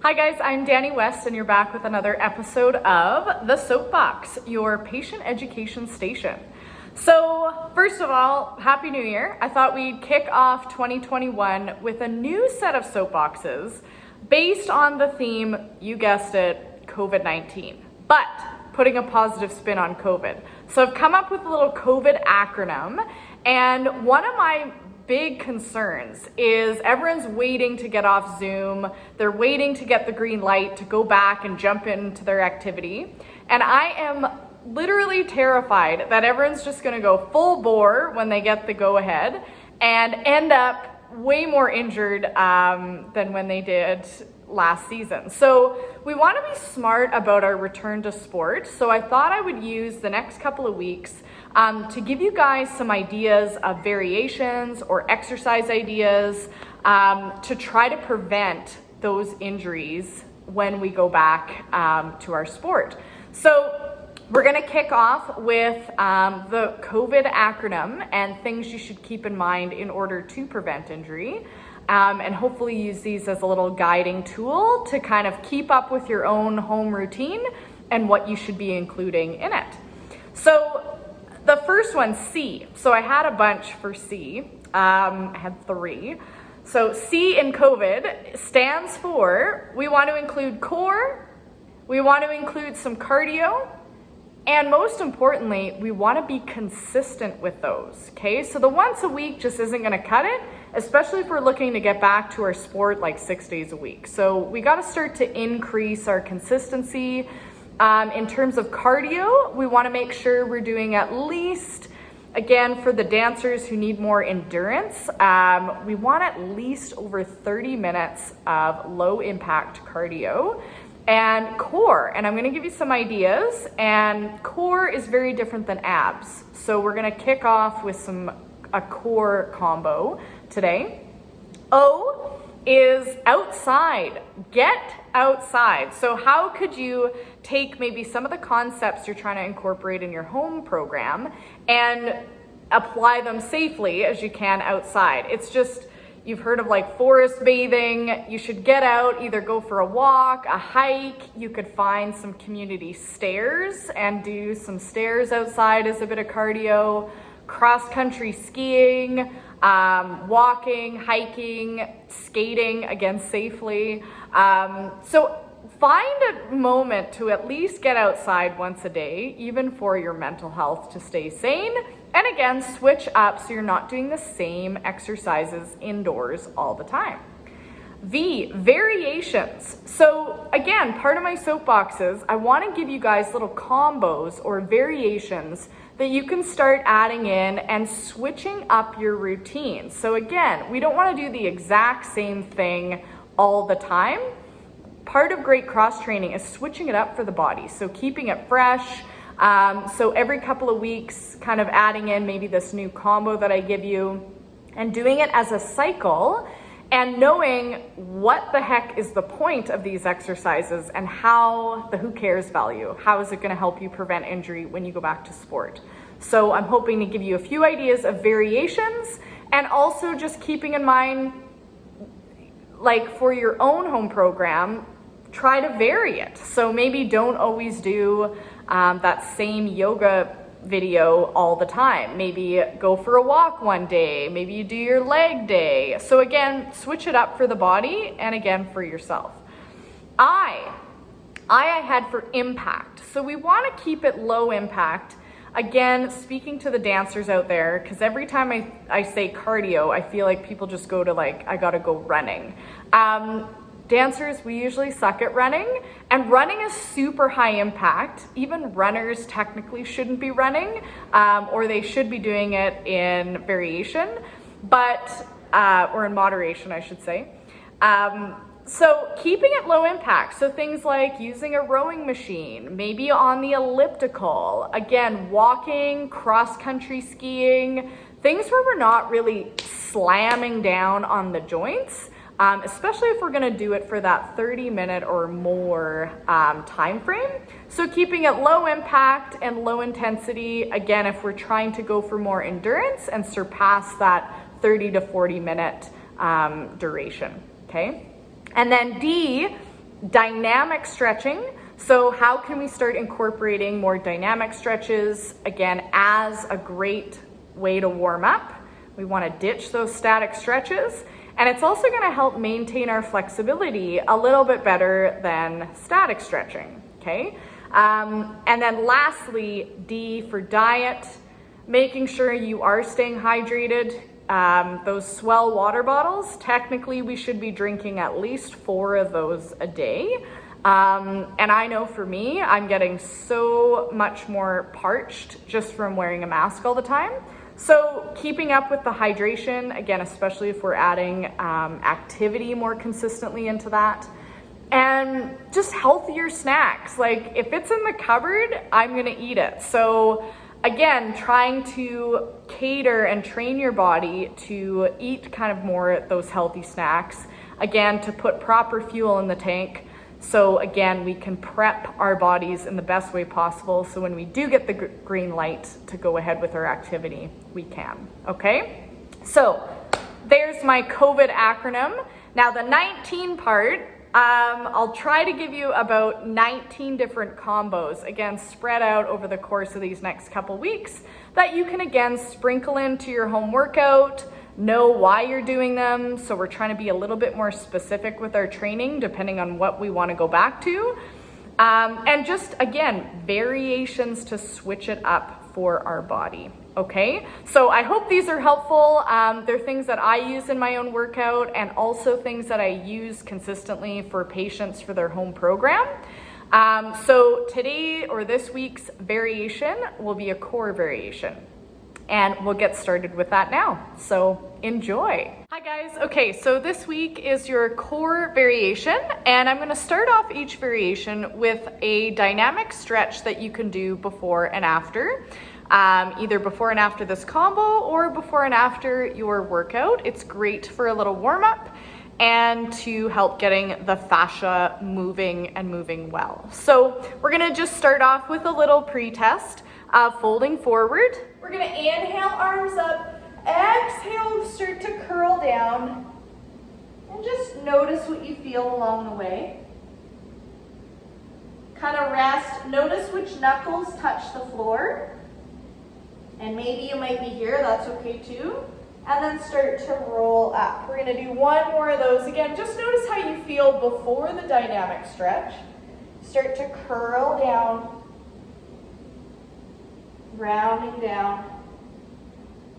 Hi guys, I'm Danny West and you're back with another episode of The Soapbox, your patient education station. So first of all, Happy New Year. I thought we'd kick off 2021 with a new set of soapboxes based on the theme, you guessed it, COVID-19, but putting a positive spin on COVID. So I've come up with a little COVID acronym, and one of my big concerns is everyone's waiting to get off Zoom. They're waiting to get the green light to go back and jump into their activity. And I am literally terrified that everyone's just gonna go full bore when they get the go ahead and end up way more injured than when they did last season. So we want to be smart about our return to sport. So I thought I would use the next couple of weeks to give you guys some ideas of variations or exercise ideas to try to prevent those injuries when we go back to our sport. So we're going to kick off with the COVID acronym and things you should keep in mind in order to prevent injury. And hopefully use these as a little guiding tool to kind of keep up with your own home routine and what you should be including in it. So the first one, C. So I had a bunch for C. I had 3. So C in COVID stands for, we want to include core, we want to include some cardio, and most importantly, we want to be consistent with those, okay? So the once a week just isn't going to cut it, especially if we're looking to get back to our sport like 6 days a week. So we got to start to increase our consistency. In terms of cardio, we want to make sure we're doing at least, again, for the dancers who need more endurance, we want at least over 30 minutes of low impact cardio. And core, and I'm going to give you some ideas, and core is very different than abs. So we're going to kick off with a core combo today. O is outside. Get outside. So how could you take maybe some of the concepts you're trying to incorporate in your home program and apply them safely as you can outside? It's just, you've heard of like forest bathing. You should get out, either go for a walk, a hike. You could find some community stairs and do some stairs outside as a bit of cardio, cross-country skiing, walking, hiking, skating, again, safely. So find a moment to at least get outside once a day, even for your mental health, to stay sane. And again, switch up so you're not doing the same exercises indoors all the time. V, variations. So again, part of my soapboxes, I want to give you guys little combos or variations that you can start adding in and switching up your routine. So again, we don't want to do the exact same thing all the time. Part of great cross training is switching it up for the body. So keeping it fresh. So every couple of weeks, kind of adding in maybe this new combo that I give you and doing it as a cycle and knowing what the heck is the point of these exercises and how the who cares value. How is it going to help you prevent injury when you go back to sport? So I'm hoping to give you a few ideas of variations and also just keeping in mind, like for your own home program, try to vary it. So maybe don't always do that same yoga video all the time. Maybe go for a walk one day. Maybe you do your leg day. So again, switch it up for the body and again for yourself. I had for impact. So we want to keep it low impact. Again, speaking to the dancers out there, because every time I say cardio, I feel like people just go to like, I gotta go running. Dancers, we usually suck at running, and running is super high impact. Even runners technically shouldn't be running, or they should be doing it in variation, or in moderation, I should say. So keeping it low impact, so things like using a rowing machine, maybe on the elliptical, again, walking, cross-country skiing, things where we're not really slamming down on the joints, especially if we're gonna do it for that 30-minute or more time frame. So keeping it low impact and low intensity, again, if we're trying to go for more endurance and surpass that 30 to 40 minute duration, okay? And then D Dynamic stretching. So how can we start incorporating more dynamic stretches, again, as a great way to warm up? We want to ditch those static stretches, and it's also going to help maintain our flexibility a little bit better than static stretching, okay? And then lastly, D for diet, making sure you are staying hydrated. Those Swell water bottles, technically we should be drinking at least 4 of those a day. And I know for me, I'm getting so much more parched just from wearing a mask all the time. So keeping up with the hydration, again, especially if we're adding activity more consistently into that. And just healthier snacks. Like if it's in the cupboard, I'm gonna eat it. So again, trying to cater and train your body to eat kind of more those healthy snacks. Again, to put proper fuel in the tank. So again, we can prep our bodies in the best way possible. So when we do get the green light to go ahead with our activity, we can, okay? So there's my COVID acronym. Now the 19 part, I'll try to give you about 19 different combos, again, spread out over the course of these next couple weeks that you can, again, sprinkle into your home workout, know why you're doing them. So we're trying to be a little bit more specific with our training depending on what we want to go back to. And just, again, variations to switch it up for our body. Okay, so I hope these are helpful. They're things that I use in my own workout and also things that I use consistently for patients for their home program. So today or this week's variation will be a core variation, and we'll get started with that now. So enjoy. Hi guys. Okay, so this week is your core variation, and I'm going to start off each variation with a dynamic stretch that you can do before and after. Either before and after this combo or before and after your workout. It's great for a little warm up and to help getting the fascia moving and moving well. So we're gonna just start off with a little pre-test of folding forward. We're gonna inhale, arms up, exhale, start to curl down, and just notice what you feel along the way. Kind of rest, notice which knuckles touch the floor. And maybe you might be here, that's okay too. And then start to roll up. We're gonna do one more of those. Again, just notice how you feel before the dynamic stretch. Start to curl down, rounding down,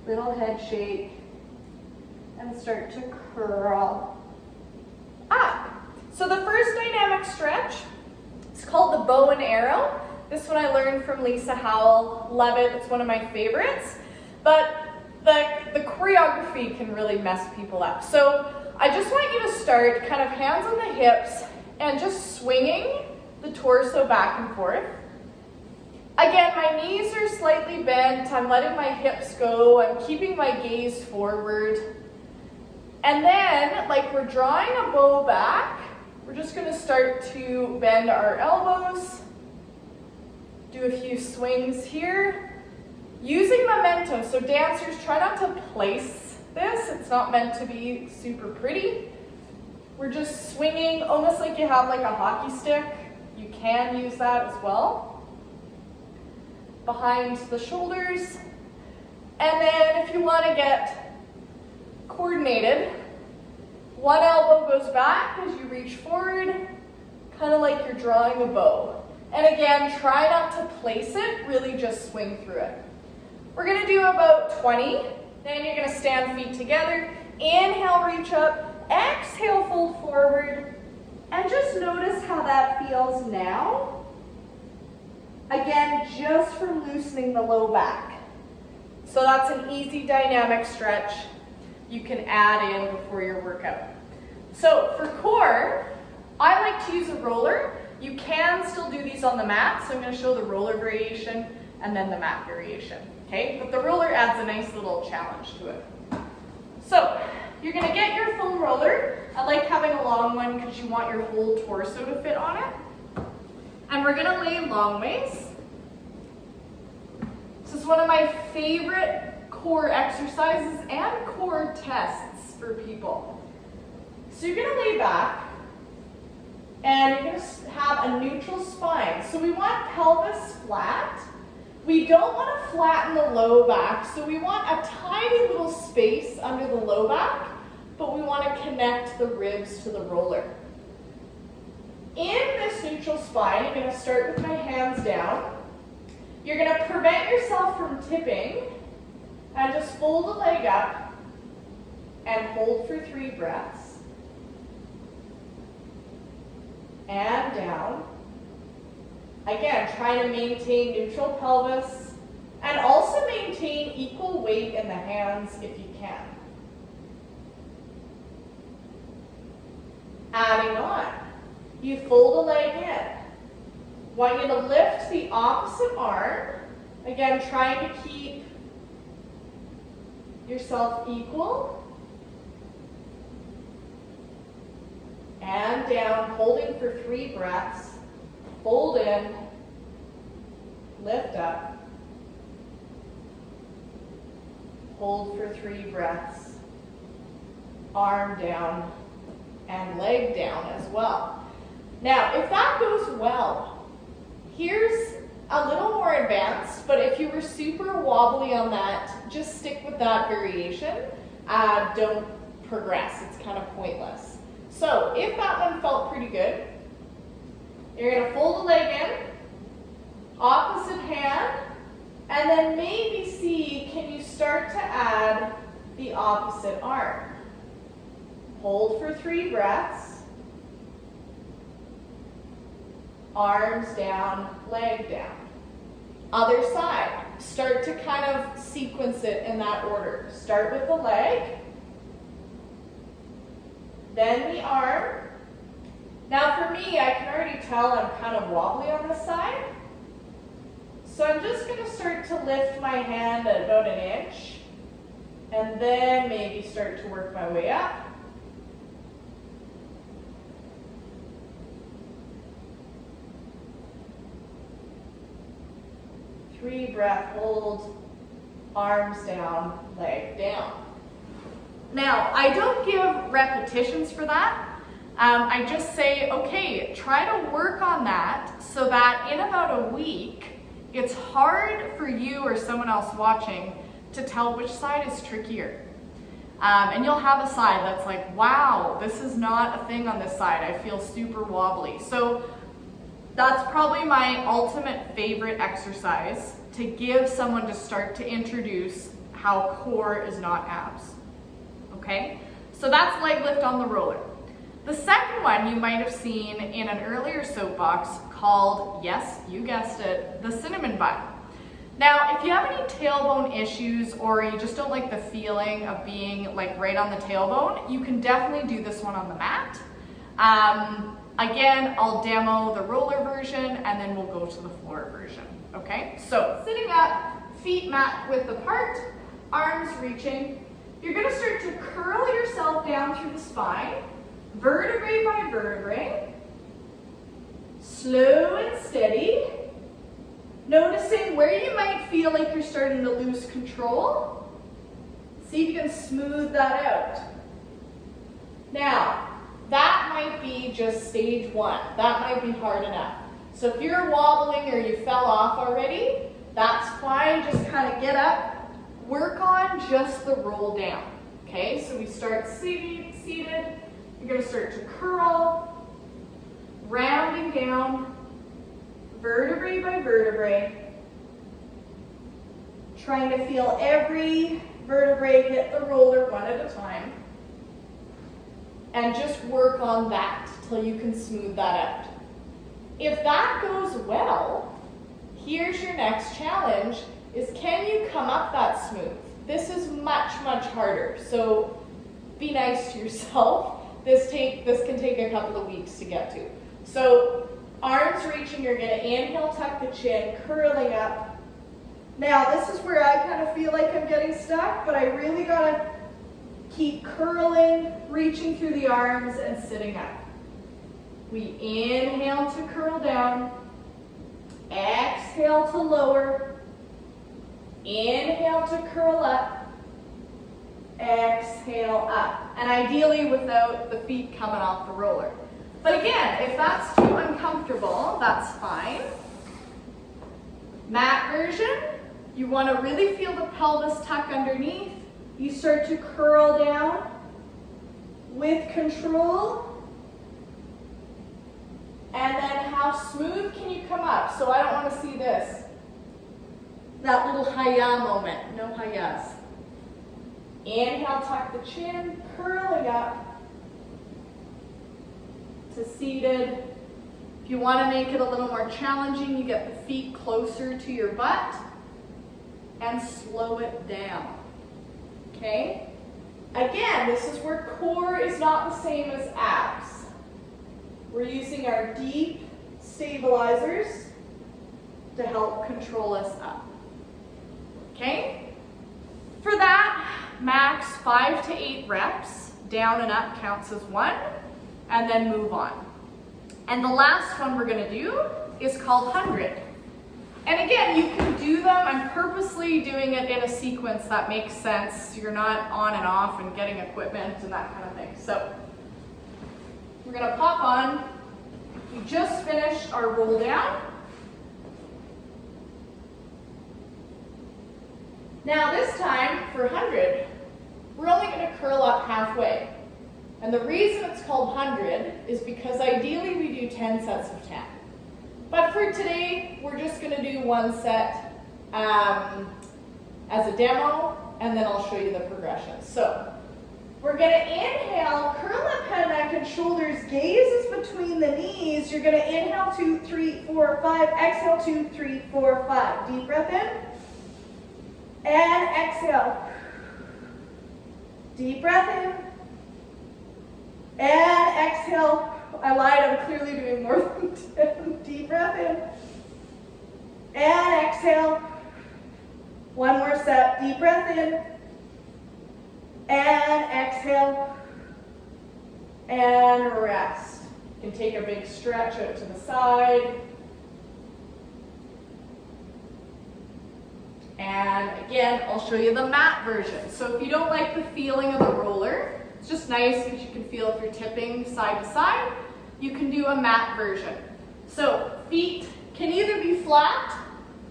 little head shake, and start to curl up. So the first dynamic stretch is called the bow and arrow. This one I learned from Lisa Howell. Love it. It's one of my favorites. But the choreography can really mess people up. So I just want you to start kind of hands on the hips and just swinging the torso back and forth. Again, my knees are slightly bent. I'm letting my hips go. I'm keeping my gaze forward. And then, like we're drawing a bow back, we're just going to start to bend our elbows. Do a few swings here, using momentum. So dancers, try not to place this. It's not meant to be super pretty. We're just swinging, almost like you have like a hockey stick. You can use that as well. Behind the shoulders. And then if you want to get coordinated, one elbow goes back as you reach forward, kind of like you're drawing a bow. And again, try not to place it, really just swing through it. We're gonna do about 20. Then you're gonna stand feet together. Inhale, reach up. Exhale, fold forward. And just notice how that feels now. Again, just from loosening the low back. So that's an easy dynamic stretch you can add in before your workout. So for core, I like to use a roller. You can still do these on the mat, so I'm going to show the roller variation and then the mat variation, okay? But the roller adds a nice little challenge to it. So you're going to get your foam roller. I like having a long one because you want your whole torso to fit on it. And we're going to lay long ways. This is one of my favorite core exercises and core tests for people. So you're going to lay back. And and you're going to have a neutral spine. So we want pelvis flat. We don't want to flatten the low back, so we want a tiny little space under the low back, but we want to connect the ribs to the roller. In this neutral spine, you're going to start with my hands down. You're going to prevent yourself from tipping and just fold the leg up and hold for 3 breaths. And down. Again, try to maintain neutral pelvis and also maintain equal weight in the hands if you can. Adding on, you fold a leg in. Want you to lift the opposite arm. Again, trying to keep yourself equal. And down, holding for 3 breaths. Fold in, lift up, hold for 3 breaths, arm down, and leg down as well. Now, if that goes well, here's a little more advanced, but if you were super wobbly on that, just stick with that variation. Don't progress, it's kind of pointless. So, if that one felt pretty good, you're going to fold the leg in, opposite hand, and then maybe see, can you start to add the opposite arm? Hold for 3 breaths, arms down, leg down. Other side, start to kind of sequence it in that order. Start with the leg, then the arm. Now for me, I can already tell I'm kind of wobbly on this side. So I'm just going to start to lift my hand at about 1 inch and then maybe start to work my way up. Three breath hold, arms down, leg down. Now, I don't give repetitions for that. I just say, okay, try to work on that so that in about a week, it's hard for you or someone else watching to tell which side is trickier. And you'll have a side that's like, wow, this is not a thing on this side. I feel super wobbly. So that's probably my ultimate favorite exercise to give someone to start to introduce how core is not abs. Okay? So that's leg lift on the roller. The second one you might have seen in an earlier soapbox called, yes, you guessed it, the cinnamon bun. Now, if you have any tailbone issues or you just don't like the feeling of being like right on the tailbone, you can definitely do this one on the mat. Again, I'll demo the roller version and then we'll go to the floor version, okay? So, sitting up, feet mat width apart, arms reaching. You're gonna start to curl yourself down through the spine, vertebrae by vertebrae, slow and steady, noticing where you might feel like you're starting to lose control. See if you can smooth that out. Now, that might be just stage 1. That might be hard enough. So if you're wobbling or you fell off already, that's fine. Just kind of get up, work on just the roll down. Okay, so we start seated. You're going to start to curl, rounding down, vertebrae by vertebrae, trying to feel every vertebrae hit the roller one at a time, and just work on that till you can smooth that out. If that goes well, here's your next challenge, is can you come up that smooth? This is much, much harder, so be nice to yourself. This can take a couple of weeks to get to. So arms reaching, you're gonna inhale, tuck the chin, curling up. Now this is where I kind of feel like I'm getting stuck, but I really gotta keep curling, reaching through the arms and sitting up. We inhale to curl down, exhale to lower, inhale to curl up, exhale up. And ideally without the feet coming off the roller. But again, if that's too comfortable, that's fine. Mat version, you want to really feel the pelvis tuck underneath. You start to curl down with control. And then how smooth can you come up? So I don't want to see this. That little hiya moment, no hiyas. Inhale, tuck the chin, curling up to seated. If you want to make it a little more challenging, you get the feet closer to your butt and slow it down. Okay? Again, this is where core is not the same as abs. We're using our deep stabilizers to help control us up. Okay? For that, max 5 to 8 reps, down and up counts as 1, and then move on. And the last one we're gonna do is called 100. And again, you can do them, I'm purposely doing it in a sequence that makes sense. So you're not on and off and getting equipment and that kind of thing. So we're gonna pop on. We just finished our roll down. Now this time, for 100, we're only gonna curl up halfway. And the reason it's called 100 is because ideally we do 10 sets of 10. But for today, we're just gonna do one set as a demo, and then I'll show you the progression. So we're gonna inhale, curl up head, neck, and shoulders, gazes between the knees. You're gonna inhale 2, 3, 4, 5, exhale 2, 3, 4, 5. Deep breath in, and exhale. Deep breath in, and exhale. I lied, I'm clearly doing more than 10. Deep breath in, and exhale. One more set, deep breath in, and exhale, and rest. You can take a big stretch out to the side. And again, I'll show you the mat version. So if you don't like the feeling of the roller, it's just nice because you can feel if you're tipping side to side, you can do a mat version. So feet can either be flat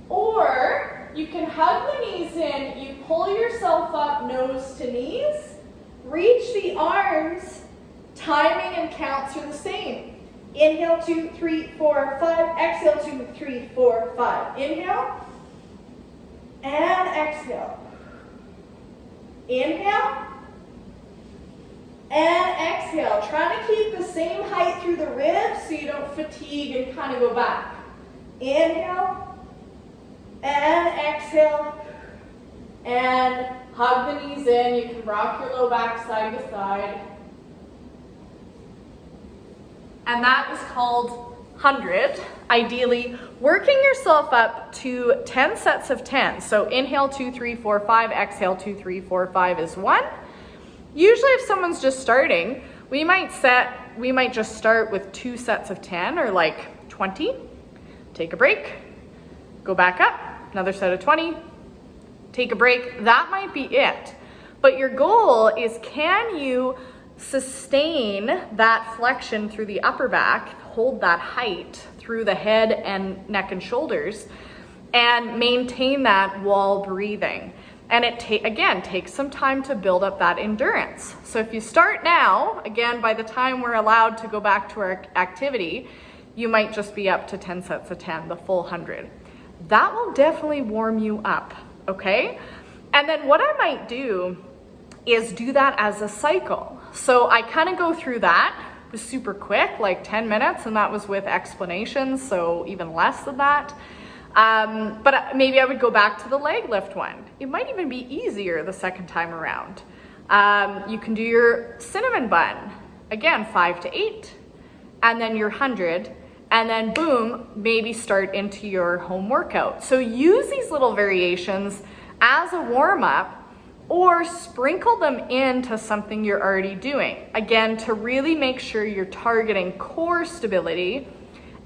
or you can hug the knees in, you pull yourself up nose to knees, reach the arms, timing and counts are the same. Inhale 2, 3, 4, 5, exhale 2, 3, 4, 5. Inhale and exhale. Inhale and exhale. Trying to keep the same height through the ribs so you don't fatigue and kind of go back. Inhale and exhale. And hug the knees in. You can rock your low back side to side. And that is called 100. Ideally, working yourself up to 10 sets of 10. So inhale 2, 3, 4, 5, exhale 2, 3, 4, 5 is 1. Usually if someone's just starting, we might just start with 2 sets of 10 or like 20. Take a break, go back up, another set of 20, take a break. That might be it. But your goal is, can you sustain that flexion through the upper back, hold that height through the head and neck and shoulders, and maintain that while breathing. And it again takes some time to build up that endurance. So if you start now, again, by the time we're allowed to go back to our activity, you might just be up to 10 sets of 10, the full 100. That will definitely warm you up, okay? And then what I might do is do that as a cycle. So I kind of go through that. It was super quick, like 10 minutes, and that was with explanations, so even less than that. But maybe I would go back to the leg lift one. It might even be easier the second time around. You can do your cinnamon bun, again, 5 to 8, and then your 100, and then boom, maybe start into your home workout. So use these little variations as a warm-up or sprinkle them into something you're already doing. Again, to really make sure you're targeting core stability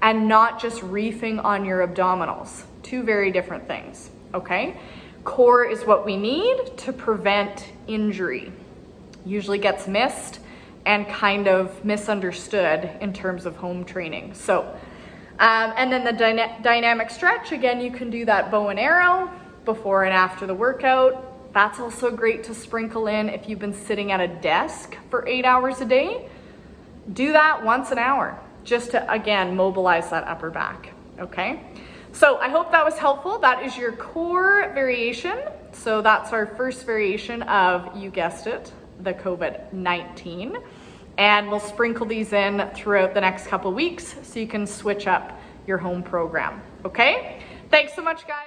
and not just reefing on your abdominals. 2 very different things, okay? Core is what we need to prevent injury. Usually gets missed and kind of misunderstood in terms of home training. So And then the dynamic stretch, again, you can do that bow and arrow before and after the workout. That's also great to sprinkle in if you've been sitting at a desk for 8 hours a day. Do that once an hour, just to, again, mobilize that upper back, okay? So I hope that was helpful. That is your core variation. So that's our first variation of, you guessed it, the COVID-19. And we'll sprinkle these in throughout the next couple weeks so you can switch up your home program, okay? Thanks so much, guys.